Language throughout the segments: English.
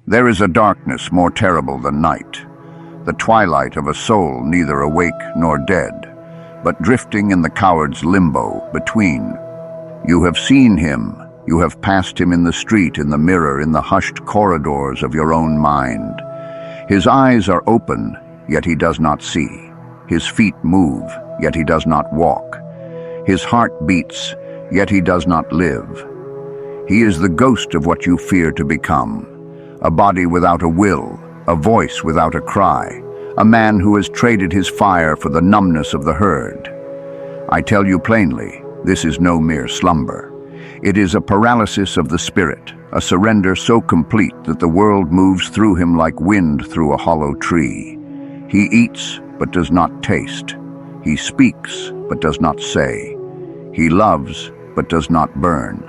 There is a darkness more terrible than night, the twilight of a soul neither awake nor dead, but drifting in the coward's limbo between. You have seen him, you have passed him in the street, in the mirror, in the hushed corridors of your own mind. His eyes are open, yet he does not see. His feet move, yet he does not walk. His heart beats, yet he does not live. He is the ghost of what you fear to become. A body without a will, a voice without a cry, a man who has traded his fire for the numbness of the herd. I tell you plainly, this is no mere slumber. It is a paralysis of the spirit, a surrender so complete that the world moves through him like wind through a hollow tree. He eats, but does not taste. He speaks, but does not say. He loves, but does not burn.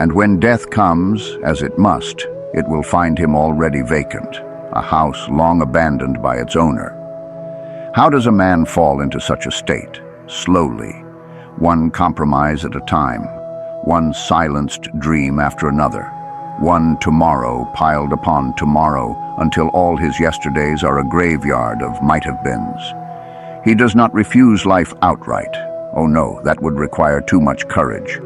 And when death comes, as it must, it will find him already vacant, a house long abandoned by its owner. How does a man fall into such a state? Slowly, one compromise at a time, one silenced dream after another, one tomorrow piled upon tomorrow until all his yesterdays are a graveyard of might-have-beens. He does not refuse life outright. Oh no, that would require too much courage.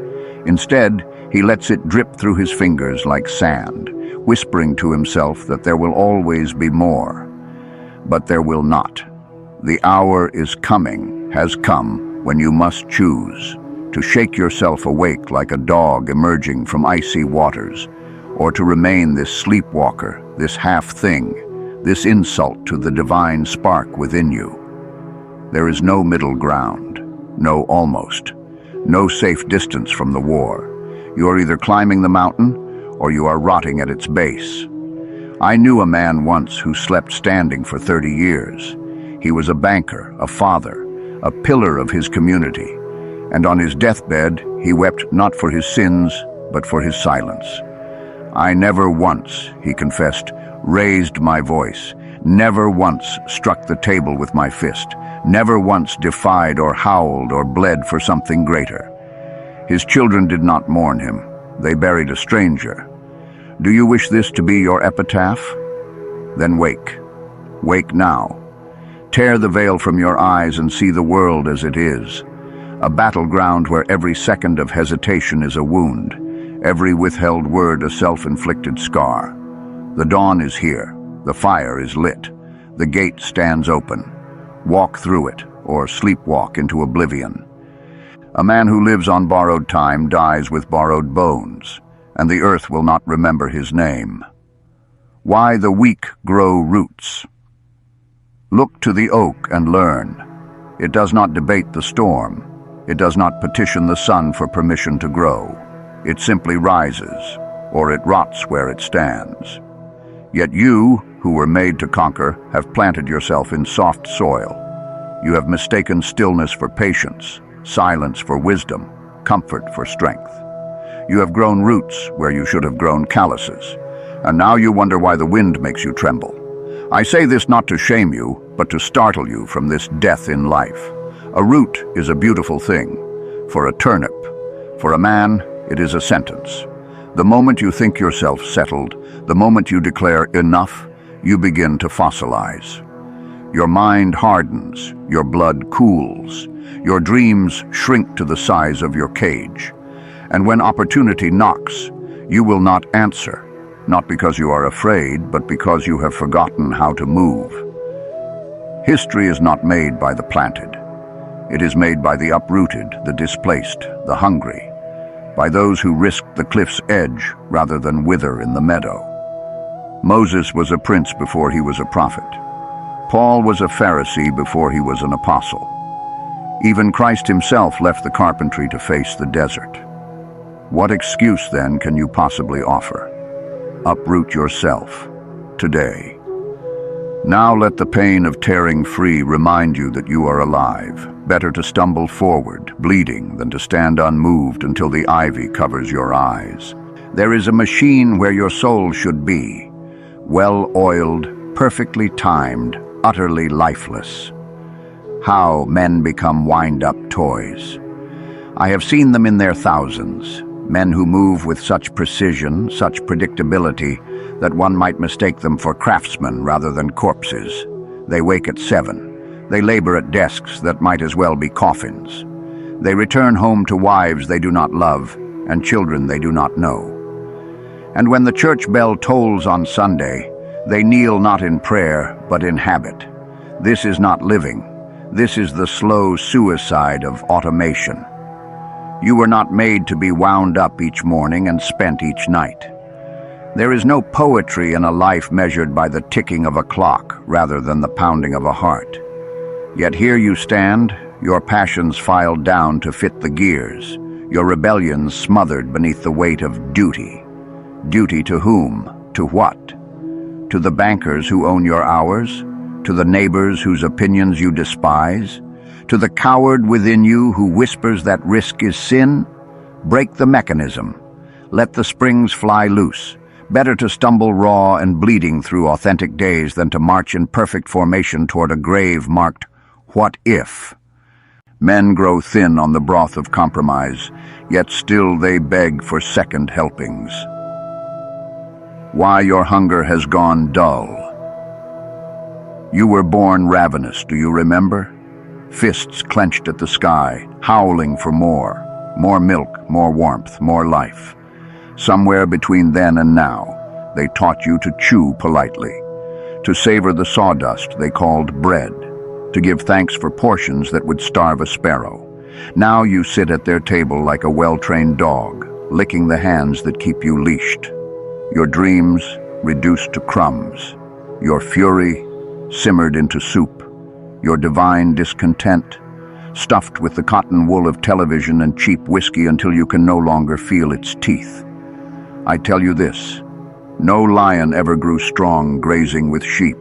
Instead, he lets it drip through his fingers like sand, whispering to himself that there will always be more. But there will not. The hour is coming, has come, when you must choose to shake yourself awake like a dog emerging from icy waters, or to remain this sleepwalker, this half-thing, this insult to the divine spark within you. There is no middle ground, no almost, no safe distance from the war. You are either climbing the mountain, or you are rotting at its base. I knew a man once who slept standing for 30 years. He was a banker, a father, a pillar of his community, and on his deathbed he wept not for his sins, but for his silence. I never once, he confessed, raised my voice, never once struck the table with my fist, never once defied or howled or bled for something greater. His children did not mourn him. They buried a stranger. Do you wish this to be your epitaph? Then wake. Wake now. Tear the veil from your eyes and see the world as it is. A battleground where every second of hesitation is a wound, every withheld word a self-inflicted scar. The dawn is here. The fire is lit. The gate stands open. Walk through it, or sleepwalk into oblivion. A man who lives on borrowed time dies with borrowed bones, and the earth will not remember his name. Why the weak grow roots. Look to the oak and learn. It does not debate the storm. It does not petition the sun for permission to grow. It simply rises, or it rots where it stands. Yet you, who were made to conquer, have planted yourself in soft soil. You have mistaken stillness for patience, silence for wisdom, comfort for strength. You have grown roots where you should have grown calluses, and now you wonder why the wind makes you tremble. I say this not to shame you, but to startle you from this death in life. A root is a beautiful thing. For a turnip, for a man, it is a sentence. The moment you think yourself settled, the moment you declare enough, you begin to fossilize. Your mind hardens, your blood cools, your dreams shrink to the size of your cage. And when opportunity knocks, you will not answer, not because you are afraid, but because you have forgotten how to move. History is not made by the planted. It is made by the uprooted, the displaced, the hungry, by those who risked the cliff's edge rather than wither in the meadow. Moses was a prince before he was a prophet. Paul was a Pharisee before he was an apostle. Even Christ himself left the carpentry to face the desert. What excuse, then, can you possibly offer? Uproot yourself, today. Now let the pain of tearing free remind you that you are alive. Better to stumble forward, bleeding, than to stand unmoved until the ivy covers your eyes. There is a machine where your soul should be, well-oiled, perfectly timed, utterly lifeless. How men become wind-up toys. I have seen them in their thousands, Men who move with such precision, such predictability, that one might mistake them for craftsmen rather than corpses. They wake at 7. They labor at desks that might as well be coffins. They return home to wives they do not love and children they do not know. And when the church bell tolls on Sunday, they kneel not in prayer, but in habit. This is not living. This is the slow suicide of automation. You were not made to be wound up each morning and spent each night. There is no poetry in a life measured by the ticking of a clock rather than the pounding of a heart. Yet here you stand, your passions filed down to fit the gears, your rebellions smothered beneath the weight of duty. Duty to whom? To what? To the bankers who own your hours? To the neighbors whose opinions you despise? To the coward within you who whispers that risk is sin? Break the mechanism. Let the springs fly loose. Better to stumble raw and bleeding through authentic days than to march in perfect formation toward a grave marked, "What if?" Men grow thin on the broth of compromise, yet still they beg for second helpings. Why your hunger has gone dull. You were born ravenous, do you remember? Fists clenched at the sky, howling for more. More milk, more warmth, more life. Somewhere between then and now, they taught you to chew politely, to savor the sawdust they called bread, to give thanks for portions that would starve a sparrow. Now you sit at their table like a well-trained dog, licking the hands that keep you leashed. Your dreams reduced to crumbs, your fury simmered into soup, your divine discontent stuffed with the cotton wool of television and cheap whiskey until you can no longer feel its teeth. I tell you this, no lion ever grew strong grazing with sheep.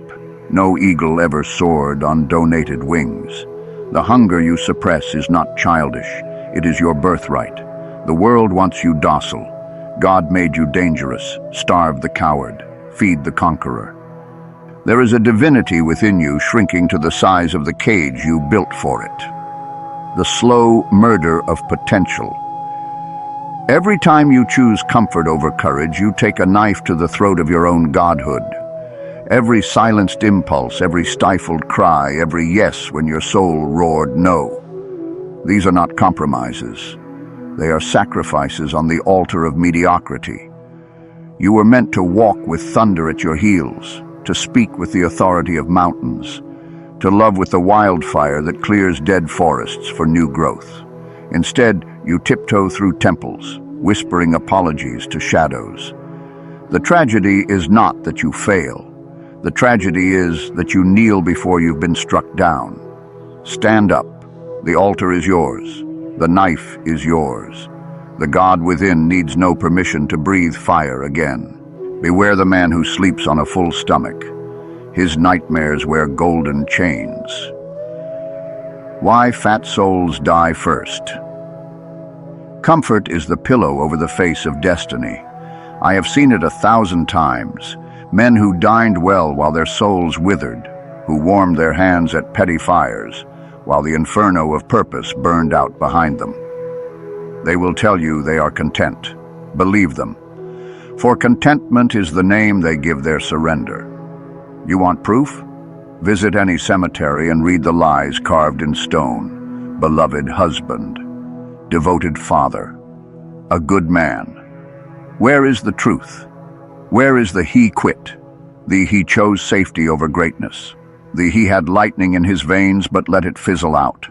No eagle ever soared on donated wings. The hunger you suppress is not childish, it is your birthright. The world wants you docile. God made you dangerous. Starve the coward, feed the conqueror. There is a divinity within you shrinking to the size of the cage you built for it. The slow murder of potential. Every time you choose comfort over courage, you take a knife to the throat of your own godhood. Every silenced impulse, every stifled cry, every yes when your soul roared no. These are not compromises. They are sacrifices on the altar of mediocrity. You were meant to walk with thunder at your heels, to speak with the authority of mountains, to love with the wildfire that clears dead forests for new growth. Instead, you tiptoe through temples, whispering apologies to shadows. The tragedy is not that you fail. The tragedy is that you kneel before you've been struck down. Stand up. The altar is yours. The knife is yours. The God within needs no permission to breathe fire again. Beware the man who sleeps on a full stomach. His nightmares wear golden chains. Why fat souls die first. Comfort is the pillow over the face of destiny. I have seen it 1,000 times. Men who dined well while their souls withered, who warmed their hands at petty fires, while the inferno of purpose burned out behind them. They will tell you they are content. Believe them. For contentment is the name they give their surrender. You want proof? Visit any cemetery and read the lies carved in stone. Beloved husband, devoted father, a good man. Where is the truth? Where is the he quit? The he chose safety over greatness. The he had lightning in his veins but let it fizzle out.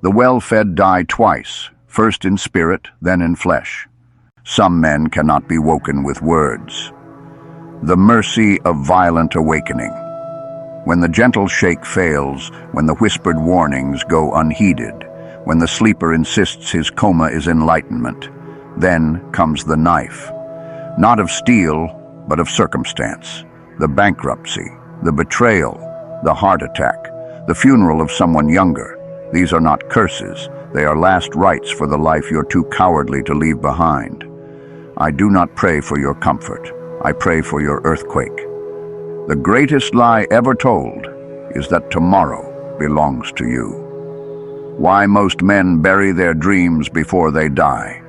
The well-fed die twice, first in spirit, then in flesh. Some men cannot be woken with words. The mercy of violent awakening. When the gentle shake fails, when the whispered warnings go unheeded, when the sleeper insists his coma is enlightenment, then comes the knife. Not of steel, but of circumstance. The bankruptcy, the betrayal, the heart attack, the funeral of someone younger. These are not curses. They are last rites for the life you're too cowardly to leave behind. I do not pray for your comfort. I pray for your earthquake. The greatest lie ever told is that tomorrow belongs to you. Why most men bury their dreams before they die.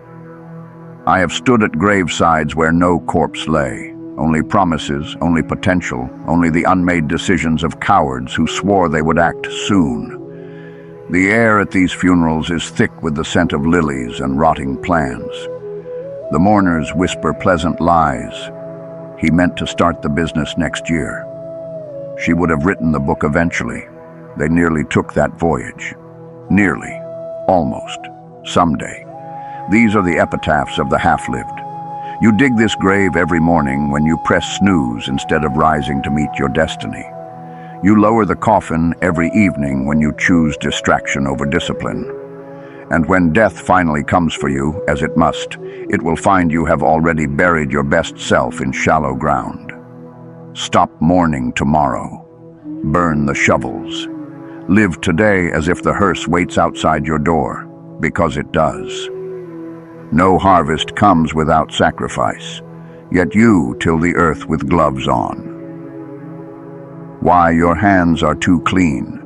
I have stood at gravesides where no corpse lay, only promises, only potential, only the unmade decisions of cowards who swore they would act soon. The air at these funerals is thick with the scent of lilies and rotting plans. The mourners whisper pleasant lies. He meant to start the business next year. She would have written the book eventually. They nearly took that voyage. Nearly. Almost. Someday. These are the epitaphs of the half-lived. You dig this grave every morning when you press snooze instead of rising to meet your destiny. You lower the coffin every evening when you choose distraction over discipline. And when death finally comes for you, as it must, it will find you have already buried your best self in shallow ground. Stop mourning tomorrow. Burn the shovels. Live today as if the hearse waits outside your door, because it does. No harvest comes without sacrifice, yet you till the earth with gloves on. Why your hands are too clean.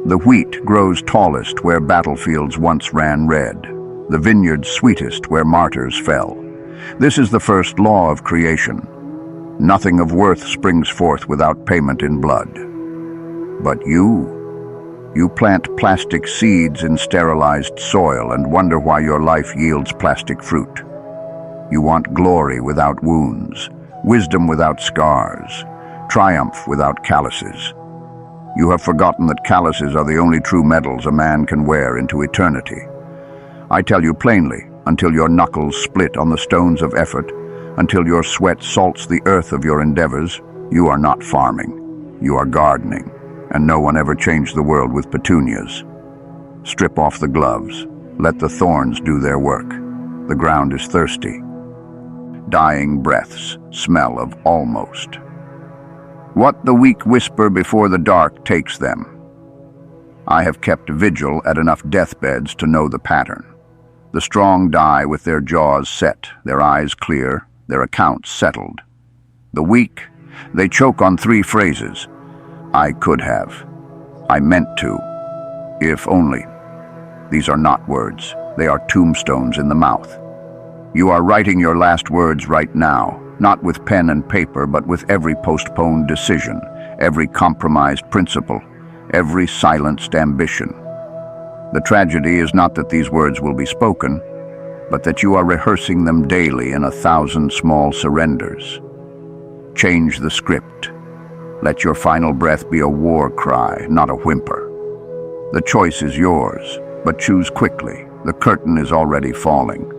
The wheat grows tallest where battlefields once ran red, the vineyard sweetest where martyrs fell. This is the first law of creation. Nothing of worth springs forth without payment in blood. But you plant plastic seeds in sterilized soil and wonder why your life yields plastic fruit. You want glory without wounds, wisdom without scars, triumph without calluses. You have forgotten that calluses are the only true medals a man can wear into eternity. I tell you plainly, until your knuckles split on the stones of effort, until your sweat salts the earth of your endeavors, you are not farming, you are gardening, and no one ever changed the world with petunias. Strip off the gloves, let the thorns do their work. The ground is thirsty. Dying breaths smell of almost. What the weak whisper before the dark takes them. I have kept vigil at enough deathbeds to know the pattern. The strong die with their jaws set, their eyes clear, their accounts settled. The weak, they choke on 3 phrases. I could have. I meant to. If only. These are not words. They are tombstones in the mouth. You are writing your last words right now, not with pen and paper, but with every postponed decision, every compromised principle, every silenced ambition. The tragedy is not that these words will be spoken, but that you are rehearsing them daily in 1,000 small surrenders. Change the script. Let your final breath be a war cry, not a whimper. The choice is yours, but choose quickly. The curtain is already falling.